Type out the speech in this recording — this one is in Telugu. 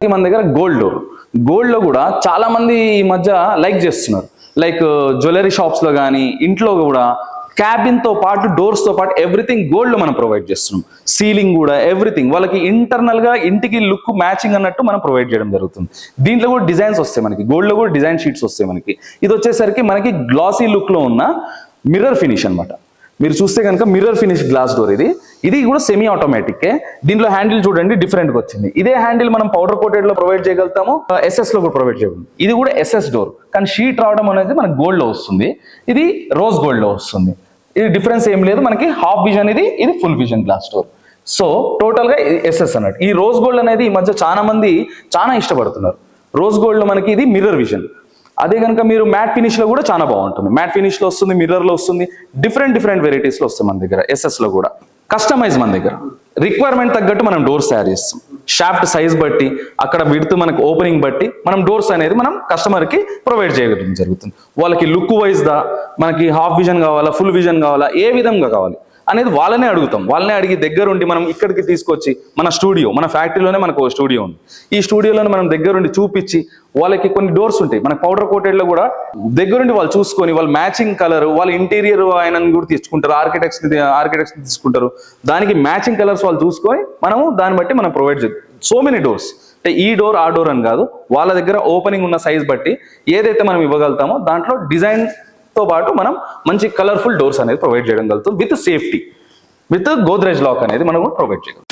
మన దగ్గర గోల్డ్ లో కూడా చాలా మంది ఈ మధ్య లైక్ చేస్తున్నారు. లైక్ జ్యువెలరీ షాప్స్ లో కానీ ఇంట్లో కూడా క్యాబిన్ తో పాటు డోర్స్ తో పాటు ఎవ్రీథింగ్ గోల్డ్ లో మనం ప్రొవైడ్ చేస్తున్నాం. సీలింగ్ కూడా ఎవ్రీథింగ్ వాళ్ళకి ఇంటర్నల్ గా ఇంటికి లుక్ మ్యాచింగ్ అన్నట్టు మనం ప్రొవైడ్ చేయడం జరుగుతుంది. దీంట్లో కూడా డిజైన్స్ వస్తాయి మనకి, గోల్డ్ లో కూడా డిజైన్ షీట్స్ వస్తాయి మనకి. ఇది వచ్చేసరికి మనకి గ్లాసీ లుక్ లో ఉన్న మిర్రర్ ఫినిష్ అన్నమాట. మీరు చూస్తే కనుక మిర్రర్ ఫినిష్ గ్లాస్ డోర్ ఇది కూడా సెమీ ఆటోమేటిక్. దీంట్లో హ్యాండిల్ చూడండి డిఫరెంట్ గా వచ్చింది. ఇదే హ్యాండిల్ మనం పౌడర్ కోటెడ్ లో ప్రొవైడ్ చేయగలుగుతాము, ఎస్ఎస్ లో కూడా ప్రొవైడ్ చేయగలుగుతాం. ఇది కూడా ఎస్ఎస్ డోర్, కానీ షీట్ రావడం అనేది మనకి గోల్డ్ లో వస్తుంది, ఇది రోజ్ గోల్డ్ లో వస్తుంది. ఇది డిఫరెన్స్ ఏం లేదు, మనకి హాఫ్ విజన్ ఇది full vision glass door. So total గా ఎస్ఎస్ అన్నట్టు. ఈ రోజ్ గోల్డ్ అనేది ఈ మధ్య చాలా మంది చాలా ఇష్టపడుతున్నారు. రోజ్ గోల్డ్ లో మనకి ఇది మిర్రర్ విజన్. అదే కనుక మీరు మ్యాట్ ఫినిష్ లో కూడా చాలా బాగుంటుంది. మ్యాట్ ఫినిష్ లో వస్తుంది, మిర్రర్ లో వస్తుంది, డిఫరెంట్ వెరైటీస్ లో వస్తుంది మన దగ్గర. ఎస్ఎస్ లో కూడా కస్టమైజ్ మన దగ్గర రిక్వైర్మెంట్ తగ్గట్టు మనం డోర్స్ తయారు చేస్తాం. షాఫ్ట్ సైజ్ బట్టి, అక్కడ విడ్త్ మనకు ఓపెనింగ్ బట్టి మనం డోర్స్ అనేది మనం కస్టమర్ కి ప్రొవైడ్ చేయడం జరుగుతుంది. వాళ్ళకి లుక్ వైజ్ దా మనకి హాఫ్ విజన్ కావాలా, ఫుల్ విజన్ కావాలా, ఏ విధంగా కావాలి అనేది వాళ్ళనే అడుగుతాం. వాళ్ళనే అడిగి దగ్గరుండి మనం ఇక్కడికి తీసుకొచ్చి మన స్టూడియో, మన ఫ్యాక్టరీలోనే మనకు స్టూడియో ఉంది. ఈ స్టూడియోలోనే మనం దగ్గరుండి చూపించి వాళ్ళకి కొన్ని డోర్స్ ఉంటాయి మన పౌడర్ కోటెడ్ లో కూడా దగ్గరుండి వాళ్ళు చూసుకొని వాళ్ళ మ్యాచింగ్ కలర్, వాళ్ళ ఇంటీరియర్ ఆయన కూడా తీసుకుంటారు, ఆర్కిటెక్ట్స్ తీసుకుంటారు. దానికి మ్యాచింగ్ కలర్స్ వాళ్ళు చూసుకొని మనము దాన్ని బట్టి మనం ప్రొవైడ్ చేద్దాం. సో మెనీ డోర్స్, అంటే ఈ డోర్ ఆ డోర్ అని కాదు, వాళ్ళ దగ్గర ఓపెనింగ్ ఉన్న సైజ్ బట్టి ఏదైతే మనం ఇవ్వగలుగుతామో దాంట్లో డిజైన్ తో పాటు మనం మంచి కలర్ఫుల్ డోర్స్ అనేది ప్రొవైడ్ చేయడం కలుగుతుంది. With safety, with Godrej lock అనేది మనం ప్రొవైడ్ చేయగలుగుతాం.